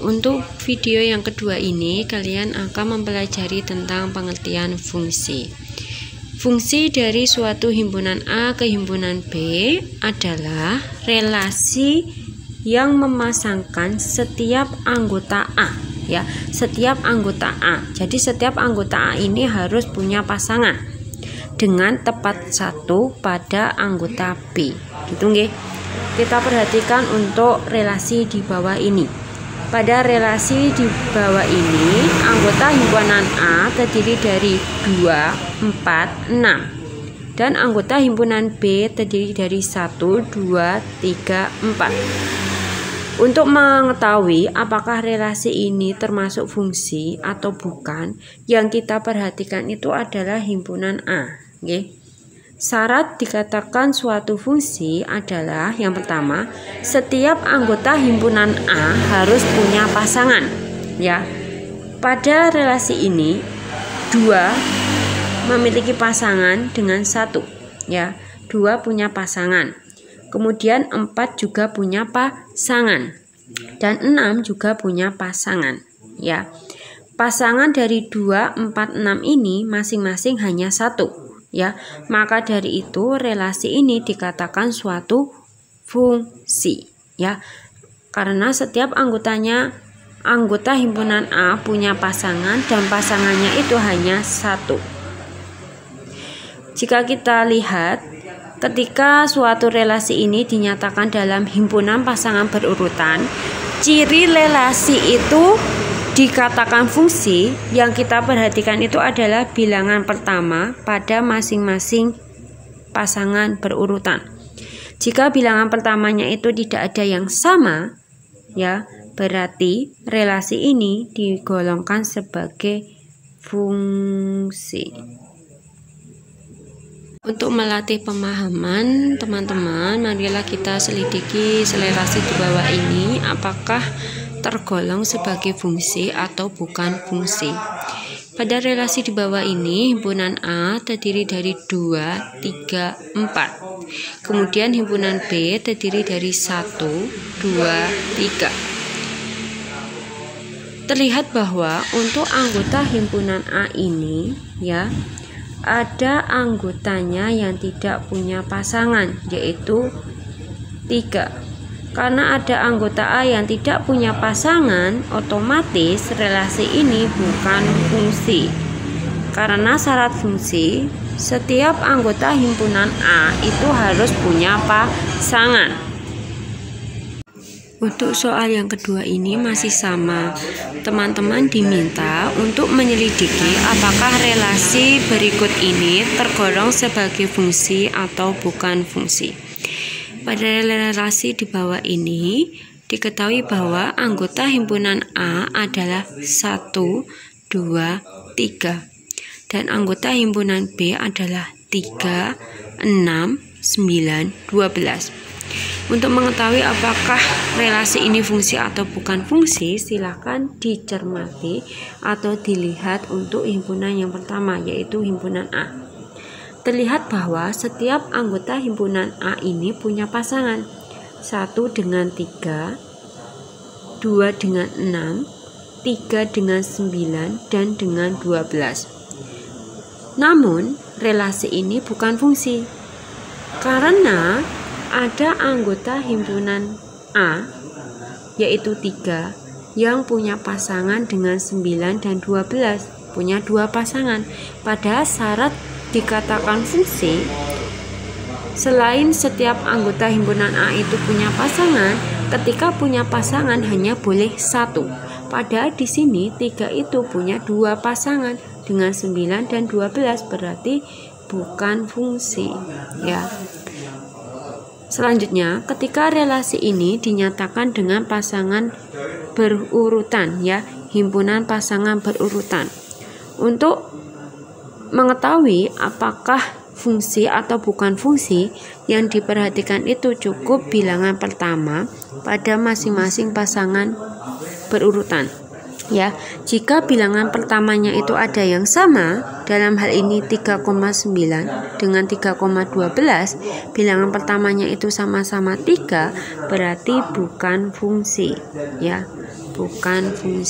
Untuk video yang kedua ini kalian akan mempelajari tentang pengertian fungsi. Fungsi dari suatu himpunan A ke himpunan B adalah relasi yang memasangkan setiap anggota A, ya, setiap anggota A. Jadi setiap anggota A ini harus punya pasangan dengan tepat satu pada anggota B. Gitu nggih. Kita perhatikan untuk relasi di bawah ini. Pada relasi di bawah ini, anggota himpunan A terdiri dari 2, 4, 6. Dan anggota himpunan B terdiri dari 1, 2, 3, 4. Untuk mengetahui apakah relasi ini termasuk fungsi atau bukan, yang kita perhatikan itu adalah himpunan A. Okay. Syarat dikatakan suatu fungsi adalah yang pertama, setiap anggota himpunan A harus punya pasangan. Ya, pada relasi ini 2 memiliki pasangan dengan 1, ya, 2 punya pasangan. Kemudian 4 juga punya pasangan dan 6 juga punya pasangan, ya. Pasangan dari 2, 4, 6 ini masing-masing hanya 1, ya. Maka dari itu relasi ini dikatakan suatu fungsi, ya. Karena setiap anggota himpunan A punya pasangan dan pasangannya itu hanya 1. Jika kita lihat, ketika suatu relasi ini dinyatakan dalam himpunan pasangan berurutan, ciri relasi itu dikatakan fungsi. Yang kita perhatikan itu adalah bilangan pertama pada masing-masing pasangan berurutan. Jika bilangan pertamanya itu tidak ada yang sama, ya, berarti relasi ini digolongkan sebagai fungsi. Untuk melatih pemahaman teman-teman, marilah kita selidiki relasi di bawah ini apakah tergolong sebagai fungsi atau bukan fungsi. Pada relasi di bawah ini, himpunan A terdiri dari 2, 3, 4. Kemudian himpunan B terdiri dari 1, 2, 3. Terlihat bahwa untuk anggota himpunan A ini, ya, ada anggotanya yang tidak punya pasangan, yaitu 3. Karena ada anggota A yang tidak punya pasangan, otomatis relasi ini bukan fungsi. Karena syarat fungsi, setiap anggota himpunan A itu harus punya pasangan. Untuk soal yang kedua ini masih sama. Teman-teman diminta untuk menyelidiki apakah relasi berikut ini tergolong sebagai fungsi atau bukan fungsi. Pada relasi di bawah ini diketahui bahwa anggota himpunan A adalah 1, 2, 3 dan anggota himpunan B adalah 3, 6, 9, 12. Untuk mengetahui apakah relasi ini fungsi atau bukan fungsi, silakan dicermati atau dilihat untuk himpunan yang pertama, yaitu himpunan A. Terlihat bahwa setiap anggota himpunan A ini punya pasangan, 1 dengan 3, 2 dengan 6, 3 dengan 9, dan dengan 12. Namun, relasi ini bukan fungsi, karena ada anggota himpunan A, yaitu 3, yang punya pasangan dengan 9 dan 12, punya 2 pasangan. Pada syarat dikatakan fungsi, selain setiap anggota himpunan A itu punya pasangan, ketika punya pasangan hanya boleh 1. Padahal di sini 3 itu punya 2 pasangan dengan 9 dan 12, berarti bukan fungsi, ya. Selanjutnya, ketika relasi ini dinyatakan dengan pasangan berurutan, ya, himpunan pasangan berurutan. Untuk mengetahui apakah fungsi atau bukan fungsi, yang diperhatikan itu cukup bilangan pertama pada masing-masing pasangan berurutan. Ya, jika bilangan pertamanya itu ada yang sama, dalam hal ini 3,9 dengan 3,12, bilangan pertamanya itu sama-sama 3, berarti bukan fungsi, ya, bukan fungsi.